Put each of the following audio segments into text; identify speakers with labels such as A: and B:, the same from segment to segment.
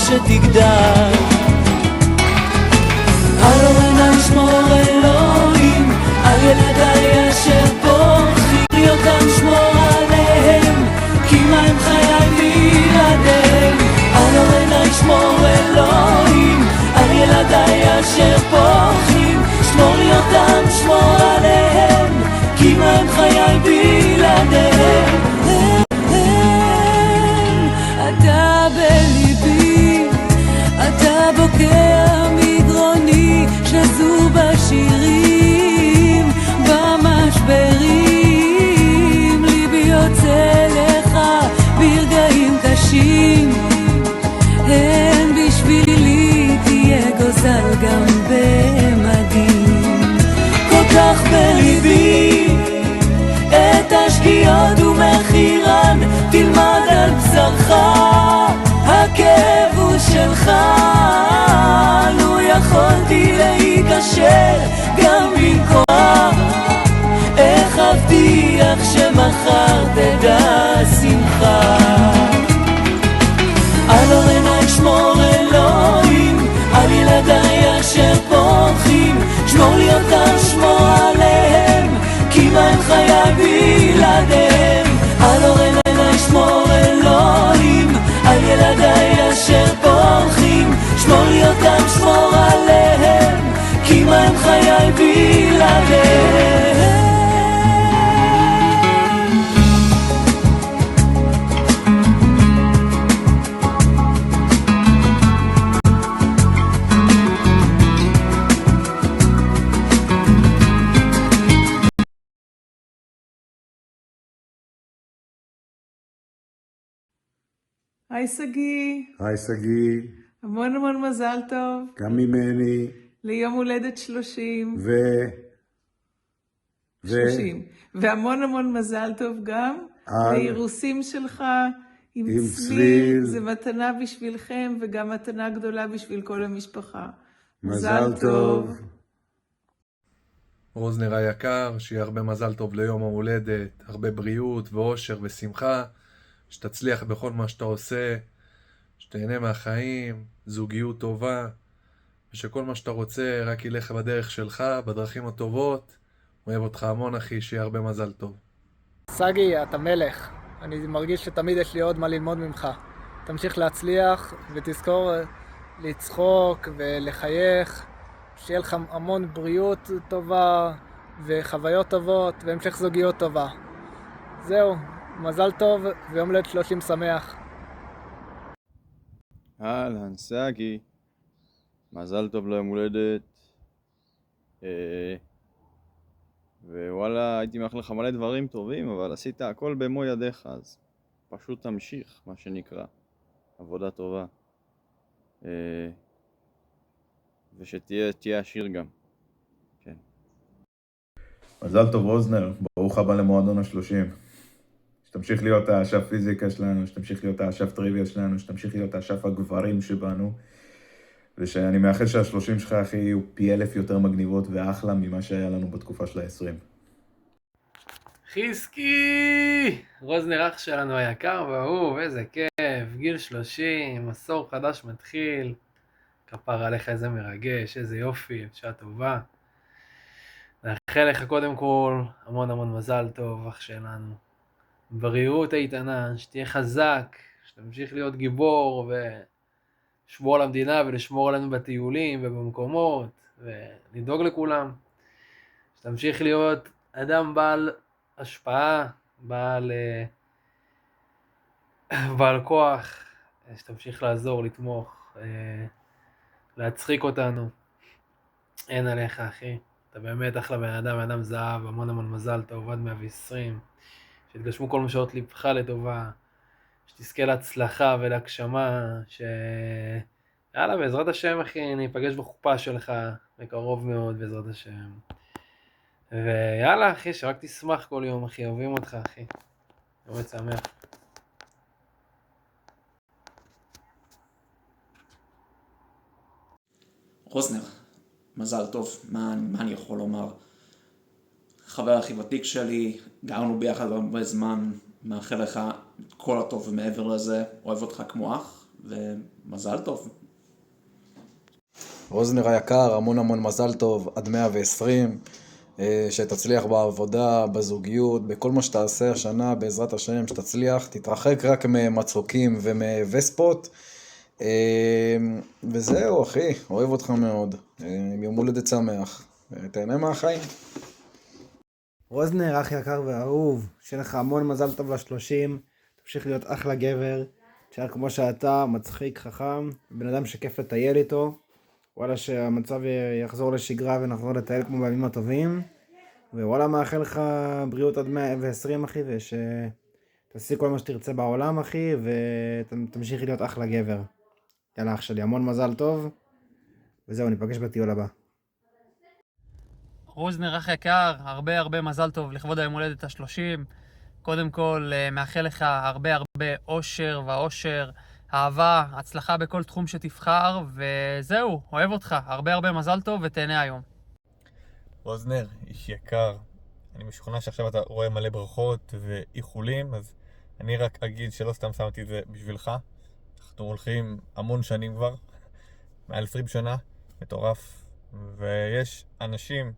A: שתגדל. על אורנה ישמור אלוהים, על ילדיי אשר פורחים, אותם שמור עליהם, כי מה הם חיי בלעדיהם. על אורנה ישמור אלוהים, על ילדיי אשר פורחים, שמור לי אותם, שמור עליהם, כי מה הם חיי בלעדיהם. אתה בליבי, אתה בוקע מגרוני, שזו בשירים, במשברים, ליבי יוצא לך ברגעים קשים, אין בשבילי תהיה גוזל גם במדים. כל כך בליבי את השגיאות ומחירן, תלמד על בשרך, הכאב הוא שלך. לו יכולתי להיקשר גם במקומה, איך אבטיח שמחר תדע שמחה. על אורנה ישמור אלוהים, על ילדיי אשר פורחים, שמור לי אותם, שמור עליהם, כי מה הם חיי בלעדיהם. על אורנה ישמור אלוהים, על ילדיי אשר פורחים, שמור לי אותם, שמור עליהם, כי מה הם חיי בלעדיהם.
B: היי סגי.
C: היי סגי.
B: המון המון מזל טוב.
C: גם ממני.
B: ליום הולדת 30.
C: 30.
B: והמון המון מזל טוב גם לאירוסים שלך עם צליל. זה מתנה בשבילכם וגם מתנה גדולה בשביל כל המשפחה.
C: מזל טוב.
D: רוזנר היקר, שיהיה הרבה מזל טוב ליום ההולדת, הרבה בריאות ואושר ושמחה, שתצליח בכל מה שאתה עושה, שתהנה מהחיים, זוגיות טובה, ושכל מה שאתה רוצה רק ילך בדרך שלך, בדרכים הטובות. אוהב אותך המון אחי, שיהיה הרבה מזל טוב.
E: סגי, אתה מלך. אני מרגיש שתמיד יש לי עוד מה ללמוד ממך. תמשיך להצליח ותזכור לצחוק ולחייך. שיהיה לך המון בריאות טובה וחוויות טובות והמשך זוגיות טובה. זהו, מזל טוב ויום הולדת 30 שמח.
F: אהלן, סגי. מזל טוב ליום הולדת. ווואלה, הייתי מאחל לך מלא דברים טובים, אבל עשית הכל במו ידיך, אז פשוט תמשיך, מה שנקרא. עבודה טובה. ושתהיה עשיר גם. כן.
C: מזל טוב רוזנר, ברוך הבא למועדון ה-30. שתמשיך להיות האשף פיזיקה שלנו, שתמשיך להיות האשף טריוויה שלנו, שתמשיך להיות האשף הגברים שבנו, ושאני מאחל שה-30 שלך אחי יהיו פי 1000 יותר מגניבות ואחלה ממה שהיה לנו בתקופה של ה-20.
G: חיסקי! רוזנר אח שלנו היקר והאהוב, איזה כיף, גיל 30, עשור חדש מתחיל, כפר עליך, איזה מרגש, איזה יופי, שעה טובה. נאחל לך קודם כל המון המון מזל טוב, אח שלנו. בריאות איתנה, שתהיה חזק, שתמשיך להיות גיבור ולשמור על המדינה ולשמור עלינו בטיולים ובמקומות ולדאוג לכולם. שתמשיך להיות אדם בעל השפעה, בעל כוח, שתמשיך לעזור, לתמוך, להצחיק אותנו. אין עליך אחי, אתה באמת אחלה בן אדם זהב, המון המון מזל טוב, עד 120, שתגשמו כל משעות לבך לטובה, שתזכה להצלחה ולהגשמה, יאללה, בעזרת השם אחי, ניפגש בחופה שלך בקרוב מאוד, בעזרת השם. ויאללה אחי, שרק תשמח כל יום אחי, אוהבים אותך אחי, יום שמח.
H: רוזנר, מזל טוב, מה אני יכול לומר? חבר הכי ותיק שלי, גרנו ביחד הרבה זמן, מאחל לך כל הטוב ומעבר לזה, אוהב אותך כמו אח, ומזל טוב.
I: רוזנר היקר, המון מזל טוב, עד 120, שתצליח בעבודה, בזוגיות, בכל מה שתעשה השנה, בעזרת השם, שתצליח, תתרחק רק ממצוקים ומווספות, וזהו אחי, אוהב אותך מאוד, יום הולדת שמח, תהנה מהחיים.
E: רוזנר, אח יקר ואהוב, שיהיה לך המון מזל טוב ל30, תמשיך להיות אחלה גבר, תשאר כמו שאתה, מצחיק, חכם, בן אדם שכיף לטייל איתו, וואלה שהמצב יחזור לשגרה ונחזור לטייל כמו בימים הטובים, ווואלה מאחל לך בריאות עד 120 אחי, ושתעשי כל מה שתרצה בעולם אחי, ותמשיך להיות אחלה גבר. יאללה אח שלי, המון מזל טוב, וזהו, ניפגש בטיול הבא.
G: רוזנר אח יקר, הרבה מזל טוב לכבוד היום הולדת ה-30. קודם כל, מאחל לך הרבה אושר ואושר, אהבה, הצלחה בכל תחום שתבחר, וזהו, אוהב אותך. הרבה מזל טוב ותהנה היום.
J: רוזנר, איש יקר, אני משוכנע שעכשיו אתה רואה מלא ברכות ואיחולים, אז אני רק אגיד שלא סתם שמתי את זה בשבילך. אנחנו הולכים המון שנים כבר, מעל 20 שנה, מטורף, ויש אנשים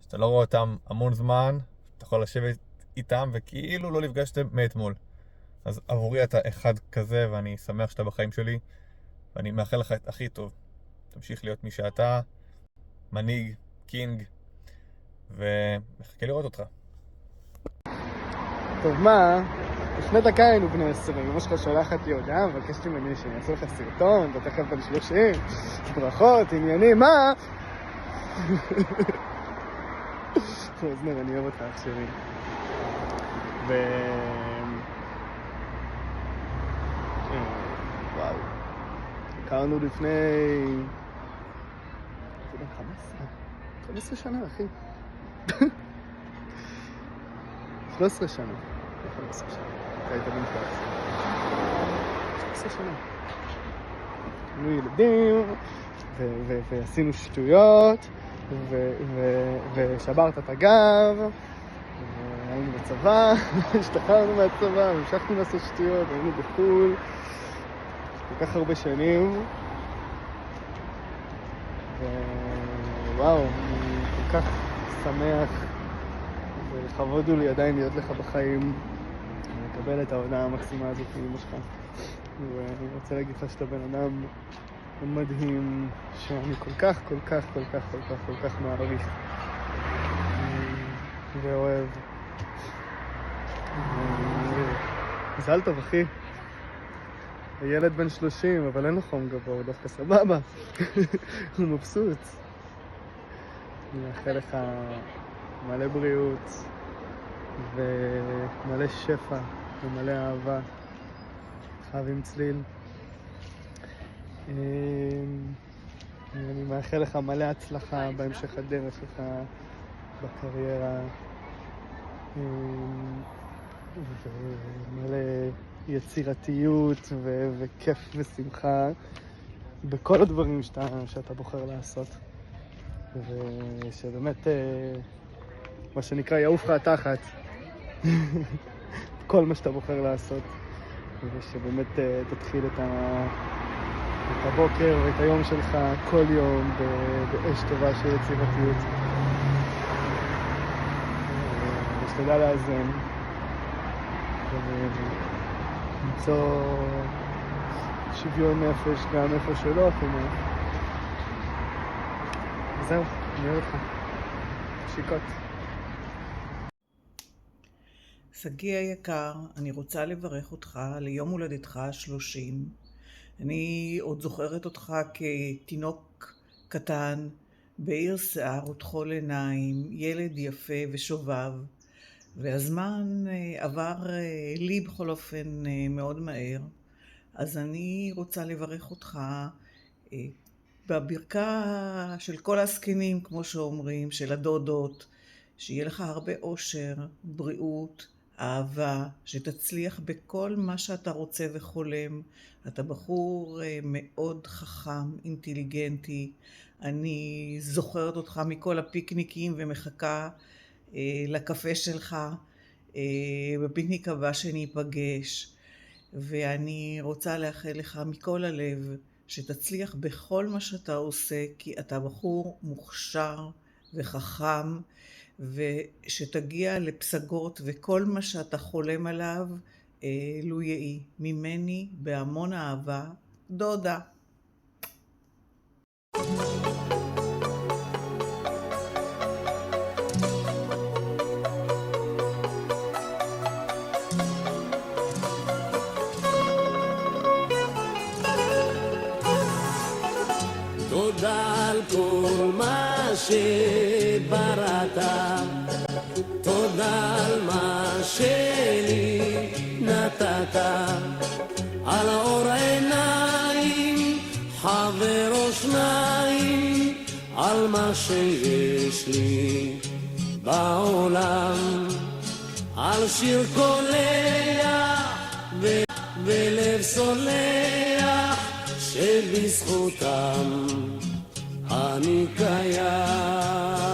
J: שאתה לא רואה אותם המון זמן, אתה יכול לשבת איתם וכאילו לא נפגשתם מאתמול. אז עבורי אתה אחד כזה, ואני שמח שאתה בחיים שלי, ואני מאחל לך את הכי טוב. תמשיך להיות מי שאתה, מנהיג, קינג, ומחכה לראות אותך.
E: טוב מה, לפני דקה היינו בני 20, אמא שלך שולחת לי הודעה, מבקשת ממני שאני אעשה לך סרטון, אתה תכף בן 30, ברכות, עניינים, מה? רוזנר, אני אוהב אותך אח שלי. וואו, הכרנו לפני 15 שנה אחי. 13 שנה. 15 שנה. היית בן 13 שנה. היינו ילדים, ועשינו שטויות, ושברת את הגב, והיינו בצבא, השתחררנו מהצבא, והמשכנו לעשות שטויות, היינו בחול, כל כך הרבה שנים, ווואו, אני כל כך שמח, ולכבוד הוא לי עדיין להיות לך בחיים, ולקבל את ההודעה המקסימה הזאת מאמא שלך. ואני רוצה להגיד לך שאתה בן אדם מדהים, שאני כל כך מעריך ואוהב. מזל טוב אחי, הילד בן 30 אבל אין לו חום גבוה, הוא דווקא סבבה. הוא מבסוט. אני מאחל לך מלא בריאות ומלא שפע ומלא אהבה, חייבים צליל. אני מאחל לך מלא הצלחה בהמשך הדרך שלך בקריירה, ומלא יצירתיות וכיף ושמחה בכל הדברים שאתה בוחר לעשות, ושבאמת מה שנקרא יעוף לך התחת כל מה שאתה בוחר לעשות, ושבאמת תתחיל את הבוקר ואת היום שלך כל יום באש טובה של יצירתיות. ושתדע לאזן ולמצוא שוויון נפש גם איפה שלא אפילו. וזהו, אני אוהב אותך. שיקות.
K: שגיא היקר, אני רוצה לברך אותך ליום הולדתך ה-30. אני עוד זוכרת אותך כתינוק קטן, בעיר שיער ותכול עיניים, ילד יפה ושובב, והזמן עבר לי בכל אופן מאוד מהר. אז אני רוצה לברך אותך בברכה של כל הזקנים, כמו שאומרים, של הדודות, שיהיה לך הרבה אושר, בריאות, אהבה, שתצליח בכל מה שאתה רוצה וחולם. אתה בחור מאוד חכם, אינטליגנטי. אני זוכרת אותך מכל הפיקניקים ומחכה לקפה שלך בפיקניק הבא שניפגש. ואני רוצה לאחל לך מכל הלב שתצליח בכל מה שאתה עושה, כי אתה בחור מוכשר וחכם, ושתגיע לפסגות וכל מה שאתה חולם עליו לו יהי. ממני בהמון אהבה, דודה.
A: תודה על כל מה שבראת, תודה על מה שלי נתת, על אור עיניים, חבר או שניים, על מה שיש לי בעולם, על שיר קולח ולב סולח, שבזכותם אני קיים.